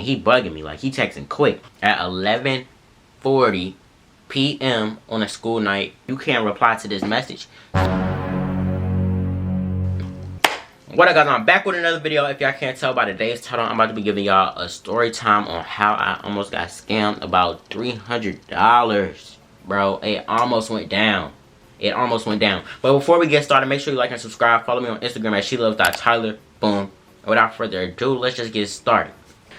he bugging me. Like, he texting quick. At 11:40 p.m. on a school night, you can't reply to this message. What up, guys? I'm back with another video. If y'all can't tell by today's title, I'm about to be giving y'all a story time on how I almost got scammed about $300. Bro, it almost went down. It almost went down. But before we get started, make sure you like and subscribe. Follow me on Instagram at Sheluvstyler. Boom. And without further ado, let's just get started.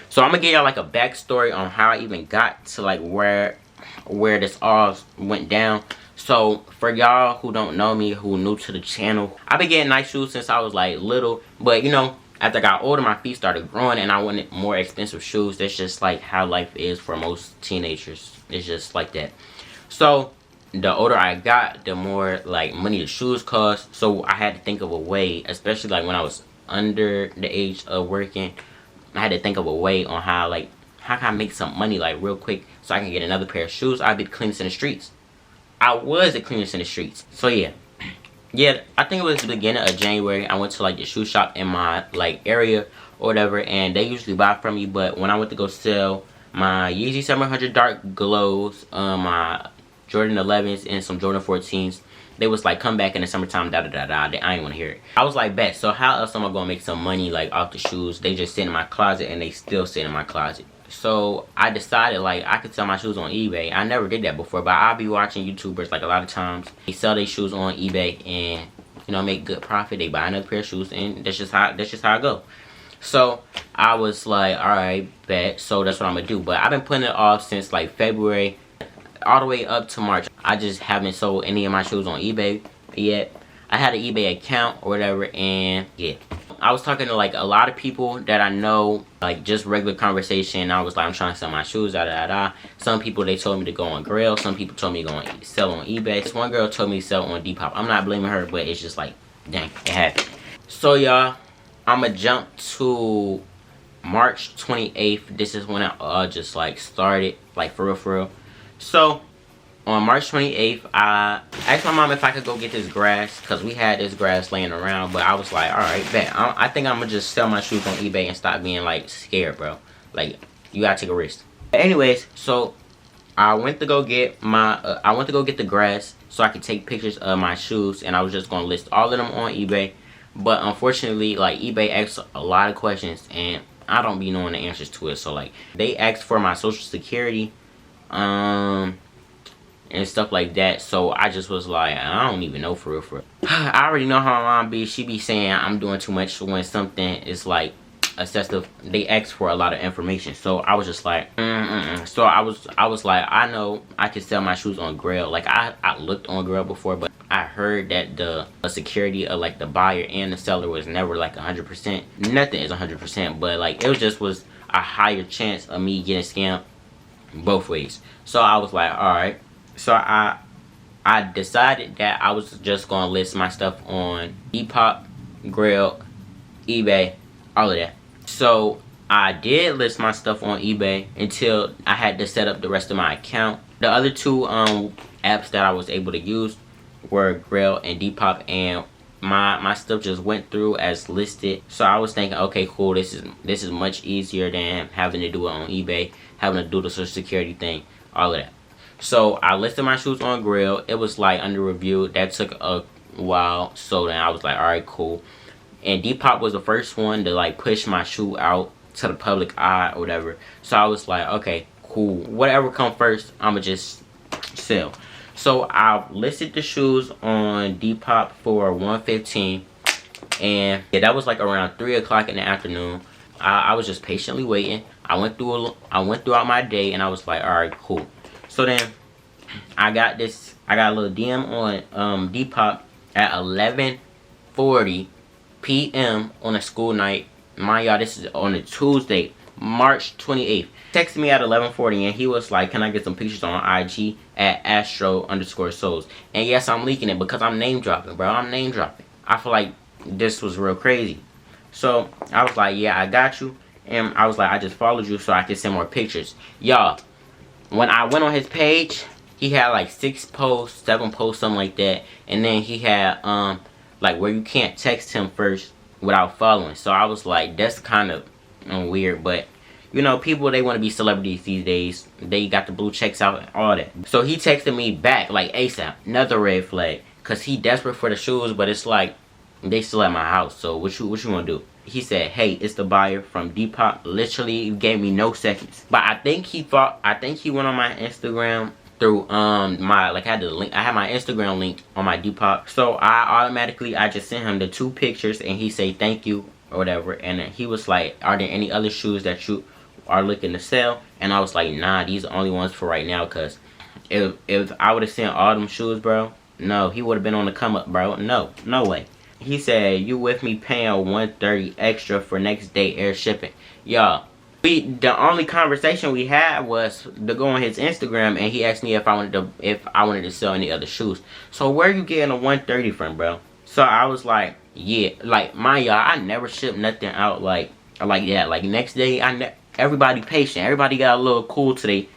So I'm gonna give y'all like a backstory on how I even got to like where this all went down. So for y'all who don't know me, who new to the channel, I've been getting nice shoes since I was like little. But you know, after I got older, my feet started growing and I wanted more expensive shoes. That's just like how life is for most teenagers. It's just like that. So the older I got, the more like money the shoes cost. So I had to think of a way, especially like when I was under the age of working, I had to think of a way on how can I make some money like real quick so I can get another pair of shoes. I'd be the cleanest in the streets. I was the cleanest in the streets. So yeah, I think it was the beginning of January. I went to like the shoe shop in my like area or whatever, and they usually buy from me. But when I went to go sell my Yeezy 700 Dark Glows, my Jordan 11s and some Jordan 14s, they was like, come back in the summertime, da da da da. I ain't want to hear it. I was like, bet. So how else am I gonna make some money like off the shoes? They just sit in my closet, and they still sit in my closet. So I decided like I could sell my shoes on eBay. I never did that before, but I'll be watching YouTubers like a lot of times. They sell their shoes on eBay and you know make good profit. They buy another pair of shoes, and that's just how I go. So I was like, all right, bet. So that's what I'm gonna do. But I've been putting it off since like February, all the way up to March. I just haven't sold any of my shoes on eBay yet. I had an eBay account or whatever, and yeah. I was talking to like a lot of people that I know, like just regular conversation. I was like, I'm trying to sell my shoes, da da da. Some people, they told me to go on Grail. Some people told me to go on sell on eBay. This one girl told me to sell on Depop. I'm not blaming her, but it's just like, dang, it happened. So y'all, I'ma jump to March 28th. This is when I just like started, like for real. So on March 28th, I asked my mom if I could go get this grass, because we had this grass laying around. But I was like, alright, bet. I think I'm going to just sell my shoes on eBay and stop being like scared, bro. Like, you got to take a risk. But anyways, so I went to go get my, I went to go get the grass so I could take pictures of my shoes. And I was just going to list all of them on eBay. But unfortunately, like, eBay asks a lot of questions, and I don't be knowing the answers to it. So like, they asked for my social security, and stuff like that. So I just was like, I don't even know for real. I already know how my mom be. She be saying I'm doing too much when something is like excessive. They ask for a lot of information. So I was just like, So I was like, I know I can sell my shoes on Grail. Like I looked on Grail before, but I heard that the security of like the buyer and the seller was never like 100%. Nothing is 100%, but like it was a higher chance of me getting scammed both ways. So I was like, all right. So I decided that I was just going to list my stuff on Depop, Grail, eBay, all of that. So I did list my stuff on eBay until I had to set up the rest of my account. The other two apps that I was able to use were Grail and Depop, and my stuff just went through as listed. So I was thinking, okay, cool, this is much easier than having to do it on eBay, having to do the social security thing, all of that. So I listed my shoes on Grail. It was like under review. That took a while. So then I was like, all right, cool. And Depop was the first one to like push my shoe out to the public eye or whatever. So I was like, okay, cool. Whatever come first, I'ma just sell. So I listed the shoes on Depop for $115, and yeah, that was like around 3 o'clock in the afternoon. I was just patiently waiting. I went throughout my day, and I was like, all right, cool. So then I got a little DM on Depop at 11:40 p.m. on a school night. Mind y'all, this is on a Tuesday, March 28th. Texted me at 11:40, and he was like, can I get some pictures on IG at Astro_Souls? And yes, I'm leaking it because I'm name dropping, bro. I'm name dropping. I feel like this was real crazy. So I was like, yeah, I got you. And I was like, I just followed you so I could send more pictures. Y'all, when I went on his page, he had like 6 posts, 7 posts, something like that. And then he had like where you can't text him first without following. So I was like, that's kind of weird, but You know, people, they want to be celebrities these days. They got the blue checks out and all that. So he texted me back like ASAP. Another red flag. Because he desperate for the shoes, but it's like, they still at my house. So what you want to do? He said, hey, it's the buyer from Depop. Literally gave me no seconds. But I think he went on my Instagram through my, like, I had the link. I had my Instagram link on my Depop. So I just sent him the 2 pictures and he said thank you or whatever. And then he was like, are there any other shoes that you are looking to sell? And I was like, nah, these are the only ones for right now. Cause if I would have sent all them shoes, bro, no, he would have been on the come up, bro. No way. He said, you with me paying $130 extra for next day air shipping. Y'all, the only conversation we had was to go on his Instagram, and he asked me if I wanted to sell any other shoes. So where you getting a $130 from, bro? So I was like, yeah, like y'all, I never ship nothing out like that. Like next day, everybody patient. Everybody got a little cool today.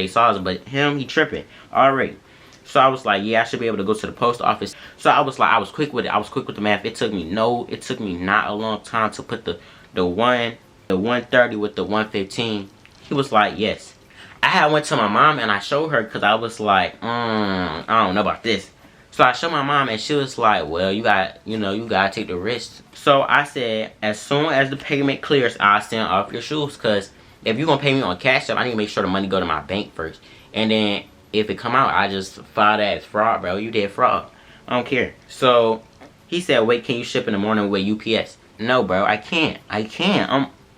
Sauce, but him, he tripping already. So I was like, yeah, I should be able to go to the post office. So I was like, I was quick with it. I was quick with the math. It took me not a long time to put the 130 with the 115. He was like, yes. I had went to my mom and I showed her because I was like, I don't know about this. So I showed my mom and she was like, well, you gotta take the risk. So I said, as soon as the payment clears, I'll send off your shoes. Because if you're gonna pay me on Cash App, I need to make sure the money go to my bank first. And then if it come out, I just file that as fraud, bro. You did fraud. I don't care. So he said, wait, can you ship in the morning with UPS? No, bro, I can't. I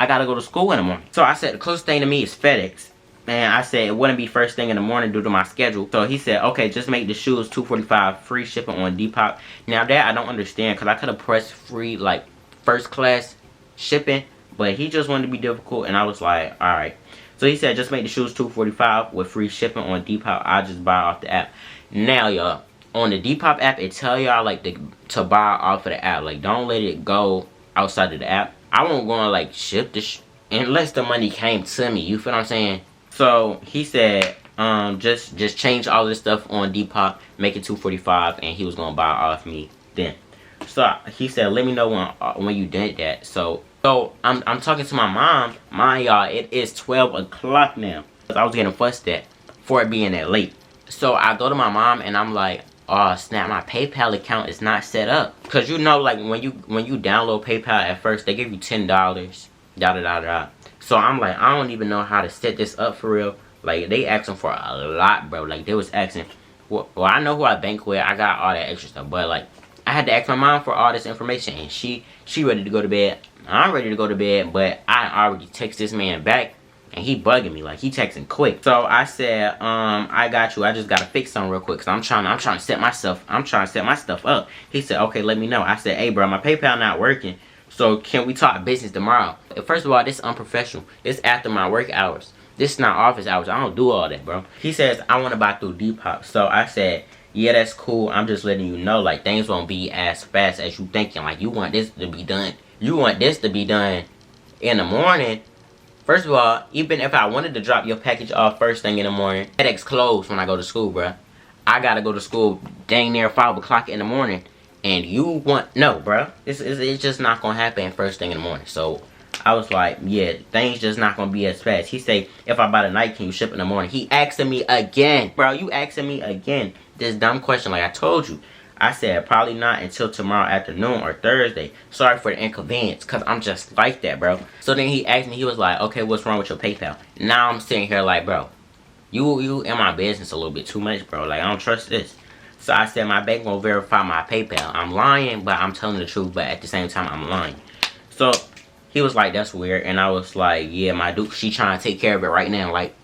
gotta go to school in the morning. So I said, the closest thing to me is FedEx. And I said, it wouldn't be first thing in the morning due to my schedule. So he said, okay, just make the shoes $245 free shipping on Depop. Now that I don't understand, because I could have pressed free, like, first class shipping. But he just wanted to be difficult, and I was like, alright. So he said, just make the shoes $245 with free shipping on Depop. I'll just buy off the app. Now, y'all, on the Depop app, it tell y'all, like, to buy off of the app. Like, don't let it go outside of the app. I won't go and, like, ship the unless the money came to me. You feel what I'm saying? So he said, just change all this stuff on Depop, make it $245, and he was gonna buy off me then. So he said, let me know when you did that. So I'm talking to my mom. Y'all, it is 12 o'clock now. I was getting fussed at for it being that late. So I go to my mom and I'm like, oh snap, my PayPal account is not set up. Cause you know, like when you download PayPal at first, they give you $10. So I'm like, I don't even know how to set this up for real. Like they asking for a lot, bro. Like they was asking. Well, I know who I bank with. I got all that extra stuff, but like I had to ask my mom for all this information, and she ready to go to bed. I'm ready to go to bed, but I already text this man back, and he bugging me, like he texting quick. So I said, I got you. I just gotta fix something real quick, cause I'm trying to set my stuff up. He said, okay, let me know. I said, hey, bro, my PayPal not working, so can we talk business tomorrow? First of all, this is unprofessional. It's after my work hours. This is not office hours. I don't do all that, bro. He says, I want to buy through Depop. So I said, yeah, that's cool. I'm just letting you know, like, things won't be as fast as you thinking. Like, you want this to be done. You want this to be done in the morning. First of all, even if I wanted to drop your package off first thing in the morning, FedEx closed when I go to school, bro. I got to go to school dang near 5 o'clock in the morning. And you want, no, bro. It's just not going to happen first thing in the morning. So I was like, yeah, things just not going to be as fast. He say, if I buy tonight, can you ship in the morning? He asking me again. Bro, you asking me again this dumb question like I told you. I said, probably not until tomorrow afternoon or Thursday. Sorry for the inconvenience, because I'm just like that, bro. So then he asked me, he was like, okay, what's wrong with your PayPal? Now I'm sitting here like, bro, you in my business a little bit too much, bro. Like, I don't trust this. So I said, my bank won't verify my PayPal. I'm lying, but I'm telling the truth, but at the same time, I'm lying. So he was like, that's weird. And I was like, yeah, my dude, she trying to take care of it right now. Like,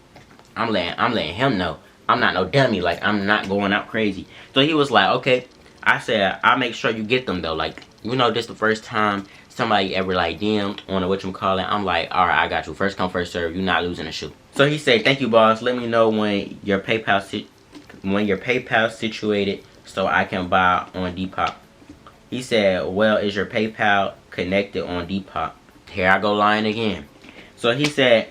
I'm letting him know. I'm not no dummy. Like, I'm not going out crazy. So he was like, okay. I said, I'll make sure you get them, though. Like, you know, this the first time somebody ever, like, DM'd on whatchamacallit. I'm like, all right, I got you. First come, first serve. You're not losing a shoe. So he said, thank you, boss. Let me know when your PayPal situated so I can buy on Depop. He said, well, is your PayPal connected on Depop? Here I go lying again. So he said,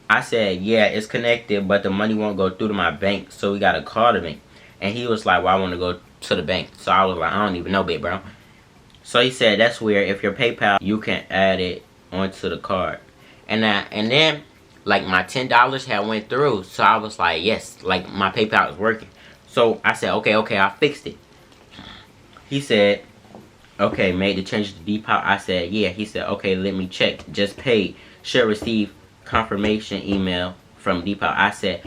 I said, yeah, it's connected, but the money won't go through to my bank, so we got to call the bank. And he was like, well, I want to go to the bank. So I was like, I don't even know, big bro. So he said, that's weird. If your PayPal, you can add it onto the card. And then like my $10 had went through, so I was like, yes, like my PayPal is working. So I said, okay, I fixed it. He said, okay, made the change to Depop. I said, yeah. He said, okay, let me check. Just paid. Should receive confirmation email from Depop. I said,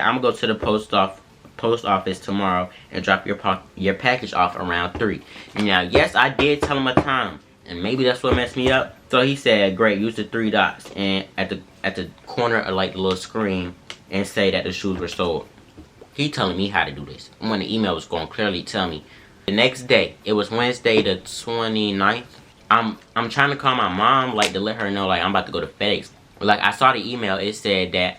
I'm gonna go to the post office tomorrow and drop your package off around 3. Now, yes, I did tell him a time, and maybe that's what messed me up. So he said, great, use the 3 dots and at the corner of like the little screen and say that the shoes were sold. He telling me how to do this when the email was going to clearly tell me. The next day, it was Wednesday the 29th. I'm trying to call my mom, like, to let her know, like, I'm about to go to FedEx. Like, I saw the email. It said that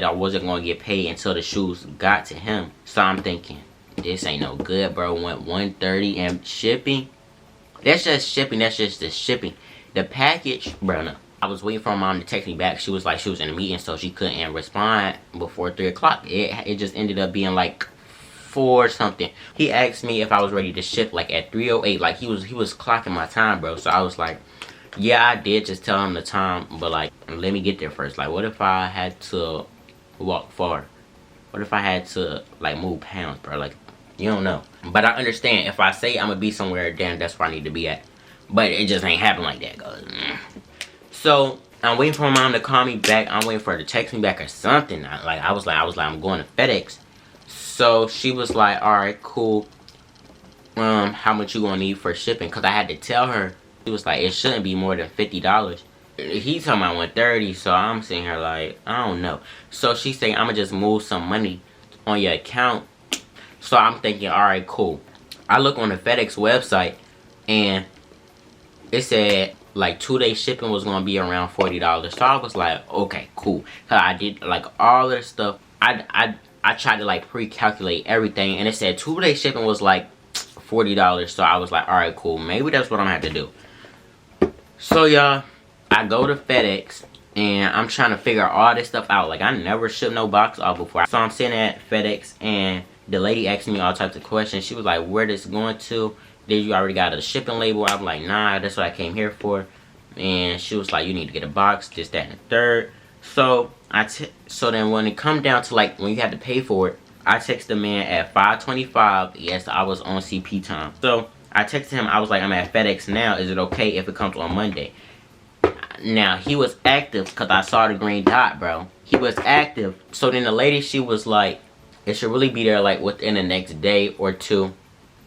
I wasn't going to get paid until the shoes got to him. So I'm thinking, this ain't no good, bro. Went $130 and shipping. That's just shipping. That's just the shipping. The package, bro, no. I was waiting for my mom to text me back. She was like, she was in a meeting, so she couldn't respond before 3 o'clock. It just ended up being like 4 something. He asked me if I was ready to ship like at 3:08. Like he was clocking my time, bro. So I was like, yeah, I did just tell him the time, but like, let me get there first. Like, what if I had to walk far? What if I had to like move pounds, bro? Like, you don't know. But I understand if I say I'm gonna be somewhere, then that's where I need to be at. But it just ain't happen like that, guys. So I'm waiting for my mom to call me back. I'm waiting for her to text me back or something. I was like, I'm going to FedEx. So she was like, all right, cool. How much you gonna need for shipping? Cause I had to tell her. She was like, it shouldn't be more than $50. He told me I went 30, so I'm sitting here like, I don't know. So she said, I'm gonna just move some money on your account. So I'm thinking, all right, cool. I look on the FedEx website, and it said like 2-day shipping was gonna be around $40. So I was like, okay, cool. Cause I did like all this stuff. I tried to like pre-calculate everything, and it said 2-day shipping was like $40. So I was like, all right, cool. Maybe that's what I'm gonna have to do. So y'all, I go to FedEx, and I'm trying to figure all this stuff out. Like, I never shipped no box off before. So I'm sitting at FedEx, and the lady asked me all types of questions. She was like, where this going to? Did you already got a shipping label? I'm like, nah, that's what I came here for. And she was like, you need to get a box, this, that, and the third. So so then when it come down to like when you have to pay for it, I text the man at 5:25. Yes, I was on CP time. So I texted him. I was like, I'm at FedEx now. Is it okay if it comes on Monday? Now he was active because I saw the green dot, bro. He was active. So then the lady, she was like, it should really be there like within the next day or 2.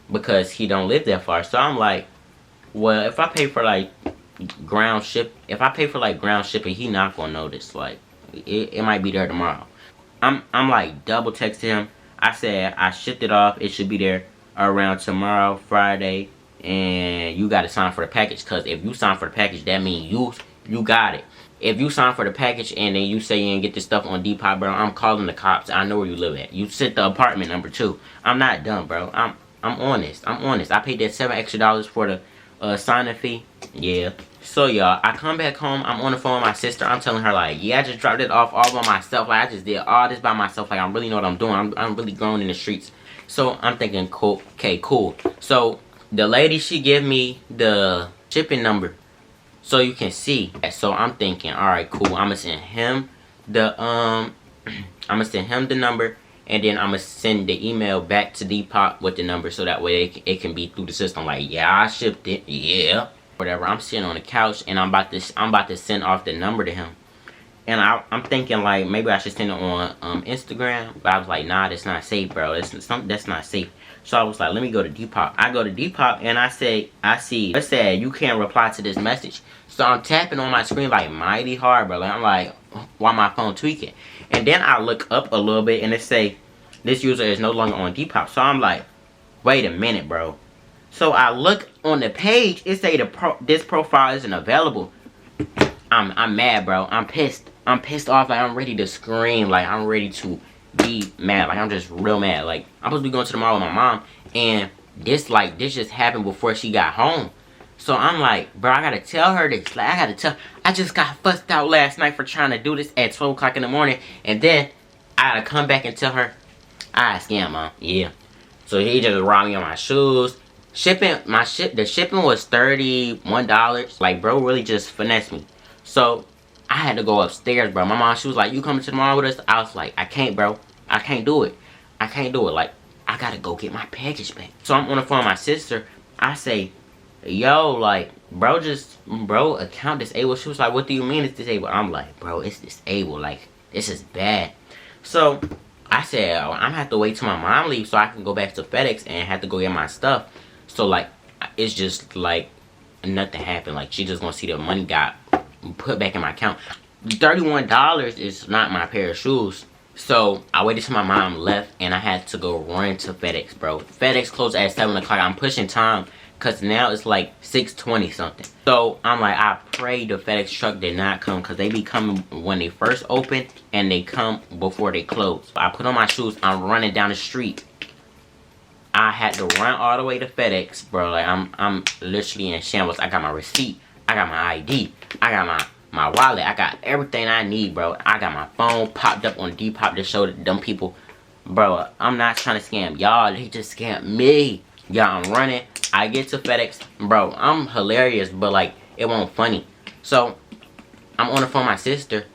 Because he don't live that far. So I'm like, well, if I pay for like ground shipping, he not gonna notice. Like, it might be there tomorrow. I'm like double texting him. I said I shipped it off. It should be there around tomorrow, Friday, and you gotta sign for the package. Cause if you sign for the package, that means you got it. If you sign for the package and then you say you didn't get this stuff on Depop, bro, I'm calling the cops. I know where you live at. You sent the apartment number too. I'm not dumb, bro. I'm honest. I paid that $7 extra for the signing fee. Yeah. So y'all, I come back home. I'm on the phone with my sister. I'm telling her like, yeah, I just dropped it off all by myself. Like, I just did all this by myself. Like, I really know what I'm doing. I'm really grown in the streets. So I'm thinking, cool. Okay, cool. So the lady, she gave me the shipping number so you can see. So I'm thinking, all right, cool. I'm gonna send him the number. And then I'm going to send the email back to Depop with the number so that way it can be through the system. Like, yeah, I shipped it. Yeah. Whatever. I'm sitting on the couch and I'm about to send off the number to him. And I'm thinking like maybe I should send it on Instagram. But I was like, nah, that's not safe, bro. That's not safe. So I was like, let me go to Depop. I go to Depop and I see it said you can't reply to this message. So I'm tapping on my screen like mighty hard, bro. Like, I'm like, why my phone tweaking? And then I look up a little bit and it say, this user is no longer on Depop. So I'm like, wait a minute, bro. So I look on the page, it say this profile isn't available. I'm mad, bro. I'm pissed. I'm pissed off. Like, I'm ready to scream. Like, I'm ready to be mad. Like, I'm just real mad. Like, I'm supposed to be going to the mall with my mom, and this just happened before she got home. So I'm like, bro, I gotta tell her this. Like, I just got fussed out last night for trying to do this at 12 o'clock in the morning. And then I gotta come back and tell her, I scam, mom. Yeah. So he just robbed me on my shoes. The shipping was $31. Like, bro really just finessed me. So I had to go upstairs, bro. My mom, she was like, you coming to the mall with us? I was like, I can't, bro. I can't do it. I can't do it. Like, I gotta go get my package back. So I'm on the phone with my sister. I say, yo, like, bro, account disabled. She was like, what do you mean it's disabled? I'm like, bro, it's disabled. Like, this is bad. So I said, oh, I'm gonna have to wait till my mom leaves so I can go back to FedEx and have to go get my stuff. So, like, it's just like nothing happened. Like, she just gonna see the money got put back in my account. $31 is not my pair of shoes. So I waited till my mom left and I had to go run to FedEx, bro. FedEx closed at 7 o'clock. I'm pushing time because now it's like 6:20 something. So I'm like, I pray the FedEx truck did not come because they be coming when they first open and they come before they close. I put on my shoes. I'm running down the street. I had to run all the way to FedEx, bro. Like, I'm literally in shambles. I got my receipt. I got my ID. I got my wallet. I got everything I need, bro. I got my phone popped up on Depop to show them people. Bro, I'm not trying to scam y'all. They just scammed me. Y'all, I'm running. I get to FedEx. Bro, I'm hilarious, but, like, it won't funny. So, I'm on the phone with my sister.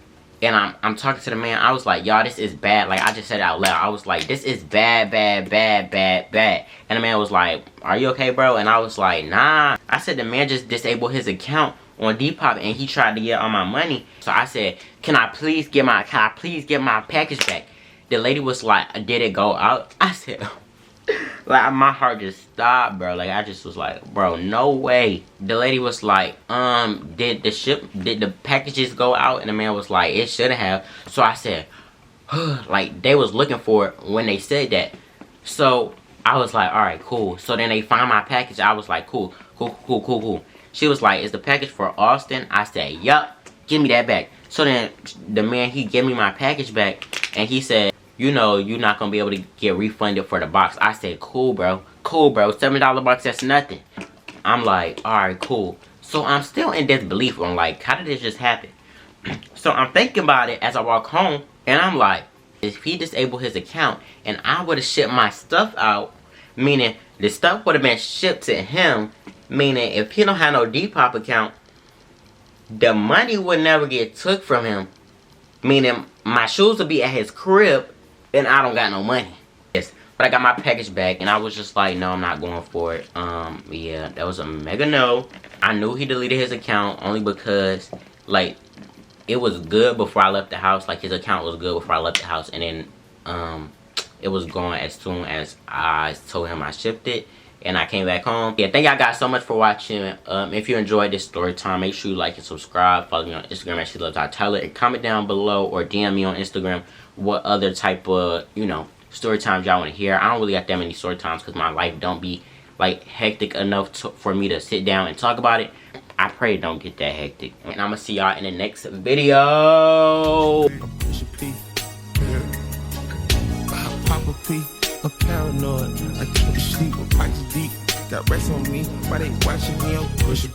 And I'm talking to the man. I was like, y'all, this is bad. Like, I just said it out loud. I was like, this is bad, bad, bad, bad, bad. And the man was like, are you okay, bro? And I was like, nah. I said, the man just disabled his account on Depop and he tried to get all my money. So I said, can I please get my package back? The lady was like, did it go out? I said, like, my heart just stopped, bro. Like, I just was like, bro, no way. The lady was like, did the packages go out? And the man was like, it should have. So I said, like, they was looking for it when they said that. So I was like, all right, cool. So then they find my package. I was like, cool. She was like, is the package for Austin? I said, yup, give me that back. So then the man, he gave me my package back and he said, you know, you're not gonna be able to get refunded for the box. I said, cool, bro. Cool, bro. $7 box, that's nothing. I'm like, alright, cool. So I'm still in disbelief on, like, how did this just happen? So I'm thinking about it as I walk home, and I'm like, if he disabled his account and I would have shipped my stuff out, meaning the stuff would have been shipped to him, meaning if he don't have no Depop account, the money would never get took from him, meaning my shoes would be at his crib and I don't got no money. Yes, but I got my package back and I was just like, no, I'm not going for it. Yeah, that was a mega no. I knew he deleted his account only because, like, it was good before I left the house. Like, his account was good before I left the house, and then it was gone as soon as I told him I shipped it and I came back home. Yeah, thank y'all guys so much for watching. If you enjoyed this story time, make sure you like and subscribe. Follow me on Instagram at Sheluvstyler, and comment down below or DM me on Instagram what other type of, you know, story times y'all want to hear. I don't really got that many story times because my life don't be, like, hectic enough for me to sit down and talk about it. I pray it don't get that hectic. And I'm gonna see y'all in the next video. I'm paranoid. I can't sleep with prices deep. Got rest on me. Why they watching me? I'm pushing.